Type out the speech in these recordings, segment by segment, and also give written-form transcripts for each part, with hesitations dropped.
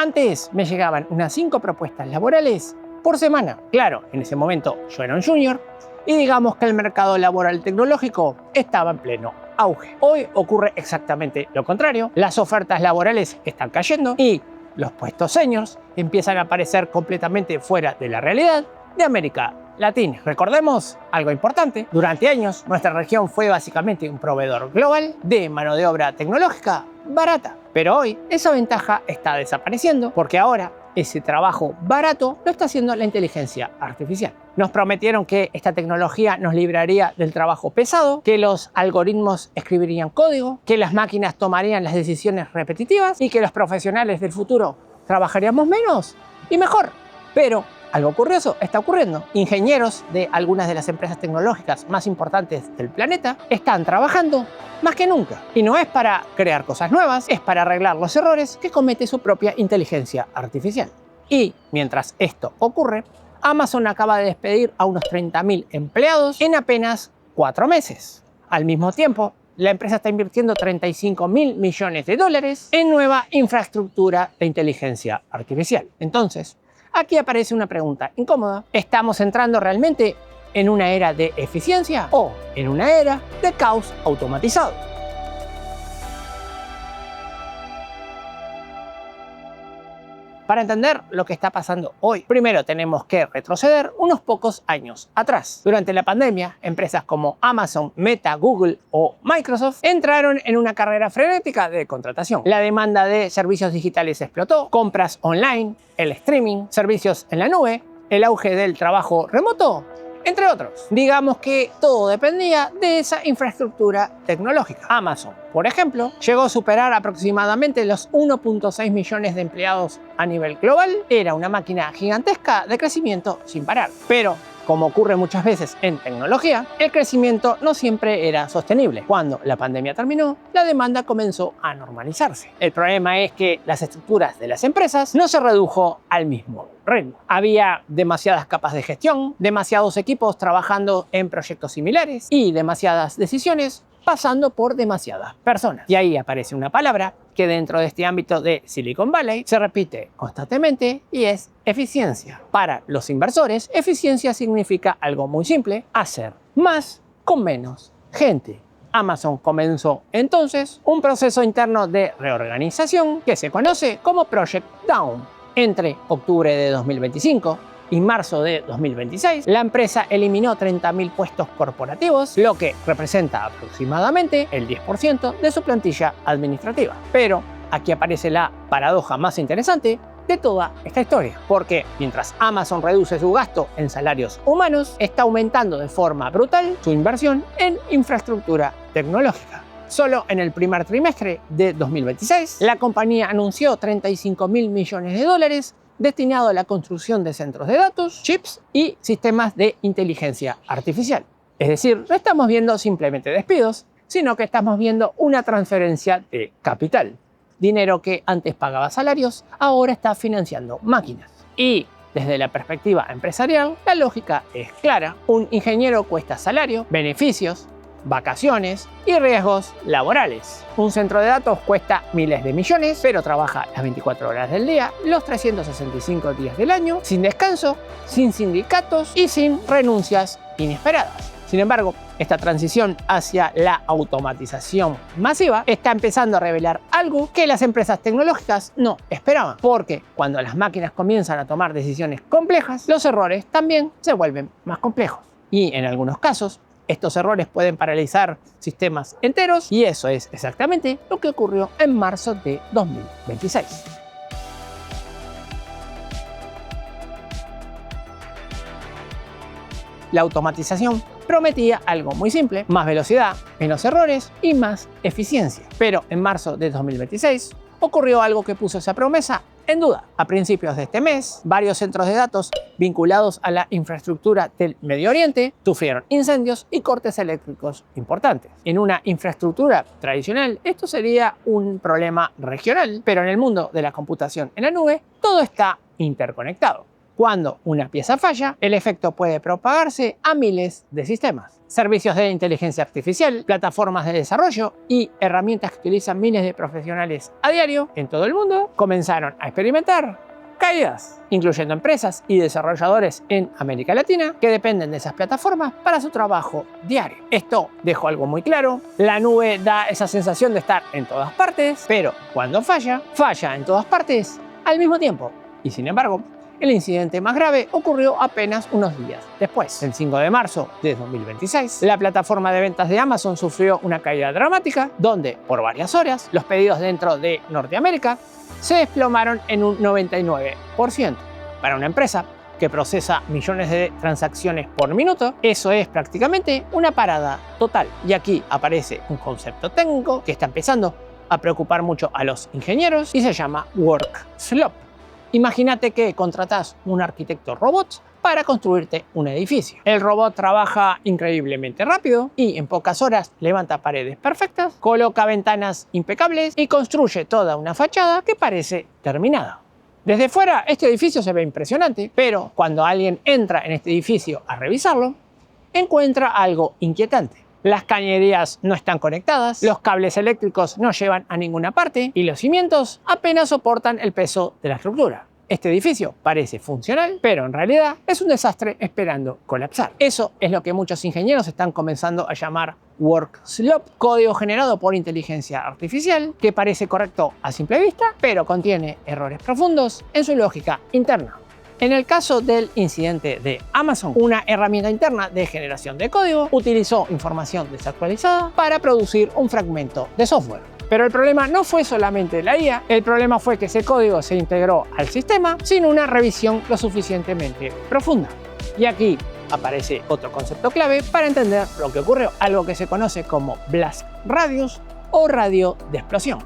Antes me llegaban unas 5 propuestas laborales por semana. Claro, en ese momento yo era un junior y digamos que el mercado laboral tecnológico estaba en pleno auge. Hoy ocurre exactamente lo contrario. Las ofertas laborales están cayendo y los puestos seniors empiezan a aparecer completamente fuera de la realidad de América Latina. Recordemos algo importante: durante años nuestra región fue básicamente un proveedor global de mano de obra tecnológica barata. Pero hoy esa ventaja está desapareciendo porque ahora ese trabajo barato lo está haciendo la inteligencia artificial. Nos prometieron que esta tecnología nos libraría del trabajo pesado, que los algoritmos escribirían código, que las máquinas tomarían las decisiones repetitivas y que los profesionales del futuro trabajaríamos menos y mejor. Pero algo curioso está ocurriendo. Ingenieros de algunas de las empresas tecnológicas más importantes del planeta están trabajando más que nunca. Y no es para crear cosas nuevas, es para arreglar los errores que comete su propia inteligencia artificial. Y mientras esto ocurre, Amazon acaba de despedir a unos 30.000 empleados en apenas 4 meses. Al mismo tiempo, la empresa está invirtiendo $35.000 millones en nueva infraestructura de inteligencia artificial. Entonces, aquí aparece una pregunta incómoda. ¿Estamos entrando realmente en una era de eficiencia o en una era de caos automatizado? Para entender lo que está pasando hoy, primero tenemos que retroceder unos pocos años atrás. Durante la pandemia, empresas como Amazon, Meta, Google o Microsoft entraron en una carrera frenética de contratación. La demanda de servicios digitales explotó, compras online, el streaming, servicios en la nube, el auge del trabajo remoto, entre otros. Digamos que todo dependía de esa infraestructura tecnológica. Amazon, por ejemplo, llegó a superar aproximadamente los 1.6 millones de empleados a nivel global. Era una máquina gigantesca de crecimiento sin parar. Pero, como ocurre muchas veces en tecnología, el crecimiento no siempre era sostenible. Cuando la pandemia terminó, la demanda comenzó a normalizarse. El problema es que las estructuras de las empresas no se redujo al mismo ritmo. Había demasiadas capas de gestión, demasiados equipos trabajando en proyectos similares y demasiadas decisiones pasando por demasiadas personas. Y ahí aparece una palabra que dentro de este ámbito de Silicon Valley se repite constantemente y es eficiencia. Para los inversores, eficiencia significa algo muy simple: hacer más con menos gente. Amazon comenzó entonces un proceso interno de reorganización que se conoce como Project Dawn. Entre octubre de 2025 y marzo de 2026, la empresa eliminó 30.000 puestos corporativos, lo que representa aproximadamente el 10% de su plantilla administrativa. Pero aquí aparece la paradoja más interesante de toda esta historia, porque mientras Amazon reduce su gasto en salarios humanos, está aumentando de forma brutal su inversión en infraestructura tecnológica. Solo en el primer trimestre de 2026, la compañía anunció $35.000 millones destinado a la construcción de centros de datos, chips y sistemas de inteligencia artificial. Es decir, no estamos viendo simplemente despidos, sino que estamos viendo una transferencia de capital. Dinero que antes pagaba salarios, ahora está financiando máquinas. Y desde la perspectiva empresarial, la lógica es clara. Un ingeniero cuesta salario, beneficios, vacaciones y riesgos laborales. Un centro de datos cuesta miles de millones, pero trabaja las 24 horas del día, los 365 días del año, sin descanso, sin sindicatos y sin renuncias inesperadas. Sin embargo, esta transición hacia la automatización masiva está empezando a revelar algo que las empresas tecnológicas no esperaban, porque cuando las máquinas comienzan a tomar decisiones complejas, los errores también se vuelven más complejos. Y en algunos casos, estos errores pueden paralizar sistemas enteros y eso es exactamente lo que ocurrió en marzo de 2026. La automatización prometía algo muy simple: más velocidad, menos errores y más eficiencia. Pero en marzo de 2026 ocurrió algo que puso esa promesa en duda. A principios de este mes, varios centros de datos vinculados a la infraestructura del Medio Oriente sufrieron incendios y cortes eléctricos importantes. En una infraestructura tradicional, esto sería un problema regional, pero en el mundo de la computación en la nube, todo está interconectado. Cuando una pieza falla, el efecto puede propagarse a miles de sistemas. Servicios de inteligencia artificial, plataformas de desarrollo y herramientas que utilizan miles de profesionales a diario en todo el mundo comenzaron a experimentar caídas, incluyendo empresas y desarrolladores en América Latina que dependen de esas plataformas para su trabajo diario. Esto dejó algo muy claro: la nube da esa sensación de estar en todas partes, pero cuando falla, falla en todas partes al mismo tiempo. Y sin embargo, el incidente más grave ocurrió apenas unos días después. El 5 de marzo de 2026, la plataforma de ventas de Amazon sufrió una caída dramática donde, por varias horas, los pedidos dentro de Norteamérica se desplomaron en un 99%. Para una empresa que procesa millones de transacciones por minuto, eso es prácticamente una parada total. Y aquí aparece un concepto técnico que está empezando a preocupar mucho a los ingenieros y se llama work slop. Imagínate que contratás un arquitecto robot para construirte un edificio. El robot trabaja increíblemente rápido y en pocas horas levanta paredes perfectas, coloca ventanas impecables y construye toda una fachada que parece terminada. Desde fuera este edificio se ve impresionante, pero cuando alguien entra en este edificio a revisarlo, encuentra algo inquietante. Las cañerías no están conectadas, los cables eléctricos no llevan a ninguna parte y los cimientos apenas soportan el peso de la estructura. Este edificio parece funcional, pero en realidad es un desastre esperando colapsar. Eso es lo que muchos ingenieros están comenzando a llamar work slop, código generado por inteligencia artificial que parece correcto a simple vista, pero contiene errores profundos en su lógica interna. En el caso del incidente de Amazon, una herramienta interna de generación de código utilizó información desactualizada para producir un fragmento de software. Pero el problema no fue solamente la IA, el problema fue que ese código se integró al sistema sin una revisión lo suficientemente profunda. Y aquí aparece otro concepto clave para entender lo que ocurrió, algo que se conoce como blast radius o radio de explosión.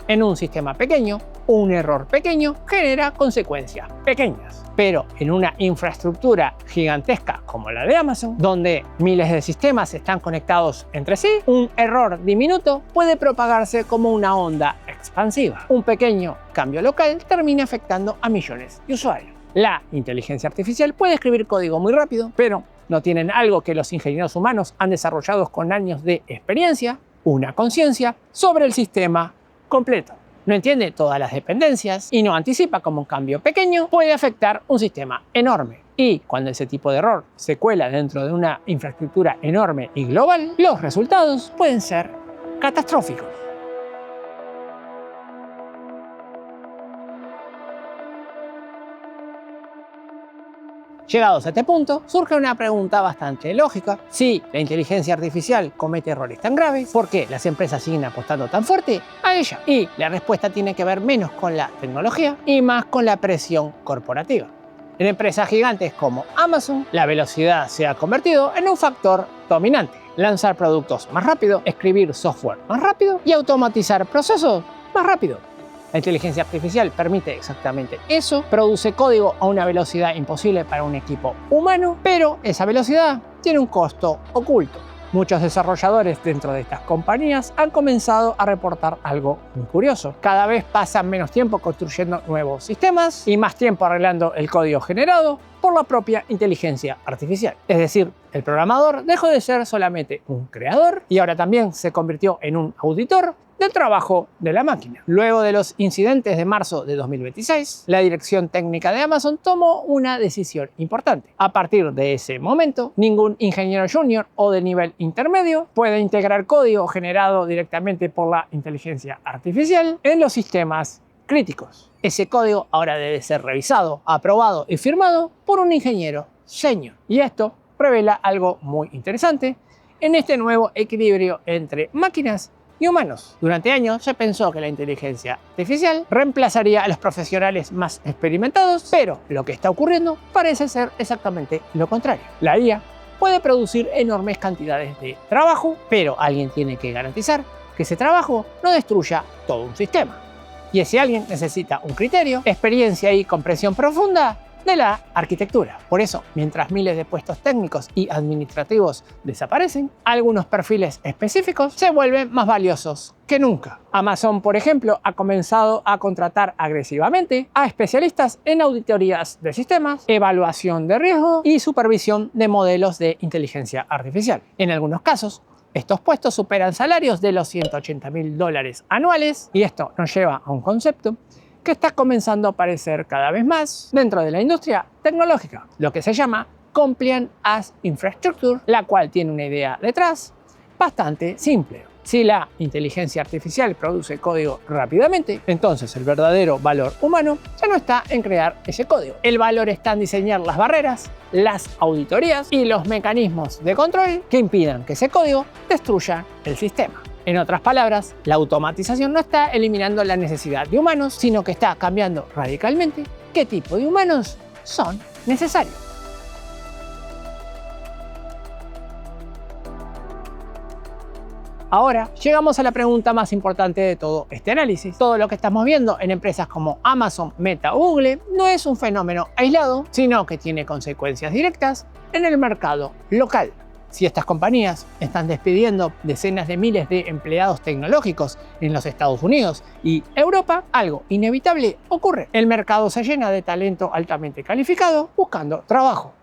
En un sistema pequeño, un error pequeño genera consecuencias pequeñas. Pero en una infraestructura gigantesca como la de Amazon, donde miles de sistemas están conectados entre sí, un error diminuto puede propagarse como una onda expansiva. Un pequeño cambio local termina afectando a millones de usuarios. La inteligencia artificial puede escribir código muy rápido, pero no tienen algo que los ingenieros humanos han desarrollado con años de experiencia: una conciencia sobre el sistema completo. No entiende todas las dependencias y no anticipa cómo un cambio pequeño puede afectar un sistema enorme. Y cuando ese tipo de error se cuela dentro de una infraestructura enorme y global, los resultados pueden ser catastróficos. Llegados a este punto, surge una pregunta bastante lógica. Si la inteligencia artificial comete errores tan graves, ¿por qué las empresas siguen apostando tan fuerte a ella? Y la respuesta tiene que ver menos con la tecnología y más con la presión corporativa. En empresas gigantes como Amazon, la velocidad se ha convertido en un factor dominante. Lanzar productos más rápido, escribir software más rápido y automatizar procesos más rápido. La inteligencia artificial permite exactamente eso, produce código a una velocidad imposible para un equipo humano, pero esa velocidad tiene un costo oculto. Muchos desarrolladores dentro de estas compañías han comenzado a reportar algo muy curioso. Cada vez pasan menos tiempo construyendo nuevos sistemas y más tiempo arreglando el código generado por la propia inteligencia artificial. Es decir, el programador dejó de ser solamente un creador y ahora también se convirtió en un auditor del trabajo de la máquina. Luego de los incidentes de marzo de 2026, la dirección técnica de Amazon tomó una decisión importante. A partir de ese momento, ningún ingeniero junior o de nivel intermedio puede integrar código generado directamente por la inteligencia artificial en los sistemas críticos. Ese código ahora debe ser revisado, aprobado y firmado por un ingeniero senior. Y esto revela algo muy interesante en este nuevo equilibrio entre máquinas y humanos. Durante años se pensó que la inteligencia artificial reemplazaría a los profesionales más experimentados, pero lo que está ocurriendo parece ser exactamente lo contrario. La IA puede producir enormes cantidades de trabajo, pero alguien tiene que garantizar que ese trabajo no destruya todo un sistema. Y ese alguien necesita un criterio, experiencia y comprensión profunda de la arquitectura. Por eso, mientras miles de puestos técnicos y administrativos desaparecen, algunos perfiles específicos se vuelven más valiosos que nunca. Amazon, por ejemplo, ha comenzado a contratar agresivamente a especialistas en auditorías de sistemas, evaluación de riesgo y supervisión de modelos de inteligencia artificial. En algunos casos, estos puestos superan salarios de los $180.000 anuales, y esto nos lleva a un concepto que está comenzando a aparecer cada vez más dentro de la industria tecnológica, lo que se llama Compliant as Infrastructure, la cual tiene una idea detrás bastante simple. Si la inteligencia artificial produce código rápidamente, entonces el verdadero valor humano ya no está en crear ese código. El valor está en diseñar las barreras, las auditorías y los mecanismos de control que impidan que ese código destruya el sistema. En otras palabras, la automatización no está eliminando la necesidad de humanos, sino que está cambiando radicalmente qué tipo de humanos son necesarios. Ahora llegamos a la pregunta más importante de todo este análisis. Todo lo que estamos viendo en empresas como Amazon, Meta o Google no es un fenómeno aislado, sino que tiene consecuencias directas en el mercado local. Si estas compañías están despidiendo decenas de miles de empleados tecnológicos en los Estados Unidos y Europa, algo inevitable ocurre. El mercado se llena de talento altamente calificado buscando trabajo.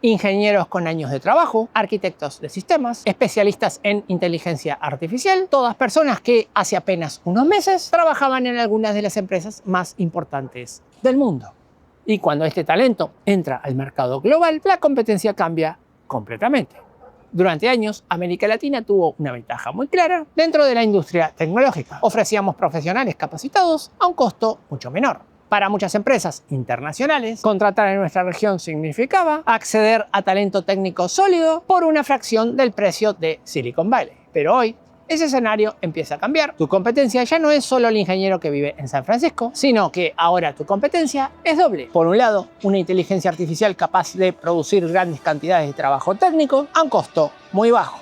Ingenieros con años de trabajo, arquitectos de sistemas, especialistas en inteligencia artificial, todas personas que hace apenas unos meses trabajaban en algunas de las empresas más importantes del mundo. Y cuando este talento entra al mercado global, la competencia cambia completamente. Durante años, América Latina tuvo una ventaja muy clara dentro de la industria tecnológica. Ofrecíamos profesionales capacitados a un costo mucho menor. Para muchas empresas internacionales, contratar en nuestra región significaba acceder a talento técnico sólido por una fracción del precio de Silicon Valley. Pero hoy, ese escenario empieza a cambiar. Tu competencia ya no es solo el ingeniero que vive en San Francisco, sino que ahora tu competencia es doble. Por un lado, una inteligencia artificial capaz de producir grandes cantidades de trabajo técnico a un costo muy bajo.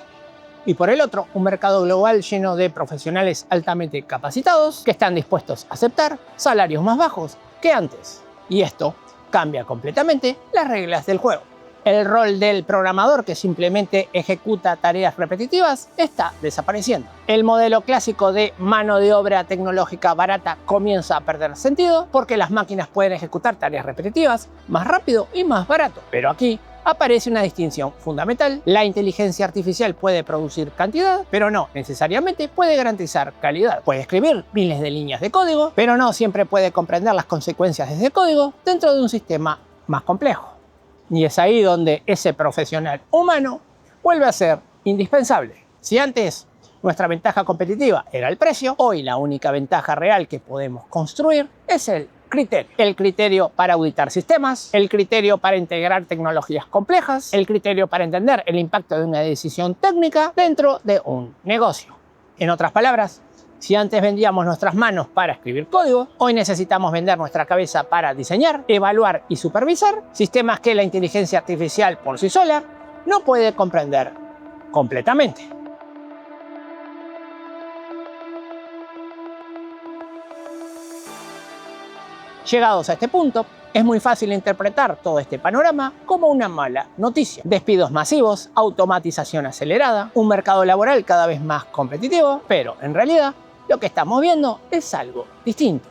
Y por el otro, un mercado global lleno de profesionales altamente capacitados que están dispuestos a aceptar salarios más bajos que antes. Y esto cambia completamente las reglas del juego. El rol del programador que simplemente ejecuta tareas repetitivas está desapareciendo. El modelo clásico de mano de obra tecnológica barata comienza a perder sentido porque las máquinas pueden ejecutar tareas repetitivas más rápido y más barato. Pero aquí aparece una distinción fundamental. La inteligencia artificial puede producir cantidad, pero no necesariamente puede garantizar calidad. Puede escribir miles de líneas de código, pero no siempre puede comprender las consecuencias de ese código dentro de un sistema más complejo. Y es ahí donde ese profesional humano vuelve a ser indispensable. Si antes nuestra ventaja competitiva era el precio, hoy la única ventaja real que podemos construir es el criterio para auditar sistemas, el criterio para integrar tecnologías complejas, el criterio para entender el impacto de una decisión técnica dentro de un negocio. En otras palabras, si antes vendíamos nuestras manos para escribir código, hoy necesitamos vender nuestra cabeza para diseñar, evaluar y supervisar sistemas que la inteligencia artificial por sí sola no puede comprender completamente. Llegados a este punto, es muy fácil interpretar todo este panorama como una mala noticia. Despidos masivos, automatización acelerada, un mercado laboral cada vez más competitivo, pero en realidad lo que estamos viendo es algo distinto.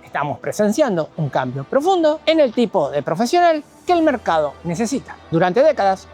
Estamos presenciando un cambio profundo en el tipo de profesional que el mercado necesita. Durante décadas,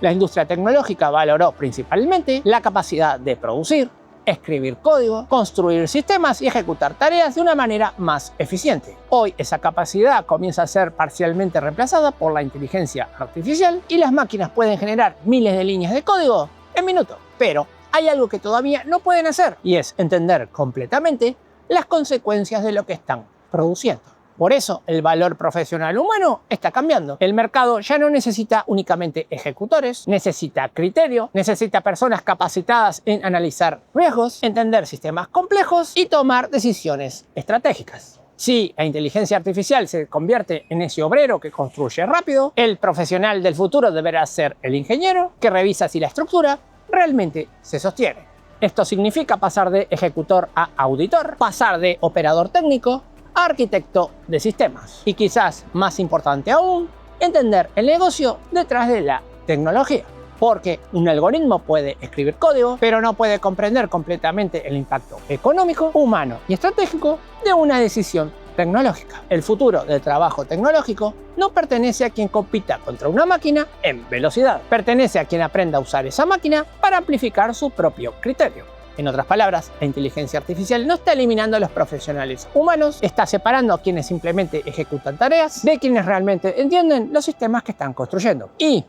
la industria tecnológica valoró principalmente la capacidad de producir, escribir código, construir sistemas y ejecutar tareas de una manera más eficiente. Hoy esa capacidad comienza a ser parcialmente reemplazada por la inteligencia artificial y las máquinas pueden generar miles de líneas de código en minutos. Pero hay algo que todavía no pueden hacer y es entender completamente las consecuencias de lo que están produciendo. Por eso el valor profesional humano está cambiando. El mercado ya no necesita únicamente ejecutores, necesita criterio, necesita personas capacitadas en analizar riesgos, entender sistemas complejos y tomar decisiones estratégicas. Si la inteligencia artificial se convierte en ese obrero que construye rápido, el profesional del futuro deberá ser el ingeniero que revisa si la estructura realmente se sostiene. Esto significa pasar de ejecutor a auditor, pasar de operador técnico arquitecto de sistemas. Y quizás más importante aún, entender el negocio detrás de la tecnología. Porque un algoritmo puede escribir código, pero no puede comprender completamente el impacto económico, humano y estratégico de una decisión tecnológica. El futuro del trabajo tecnológico no pertenece a quien compita contra una máquina en velocidad. Pertenece a quien aprenda a usar esa máquina para amplificar su propio criterio. En otras palabras, la inteligencia artificial no está eliminando a los profesionales humanos, está separando a quienes simplemente ejecutan tareas de quienes realmente entienden los sistemas que están construyendo. Y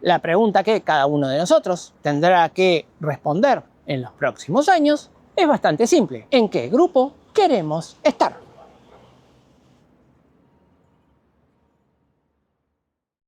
la pregunta que cada uno de nosotros tendrá que responder en los próximos años es bastante simple. ¿En qué grupo queremos estar?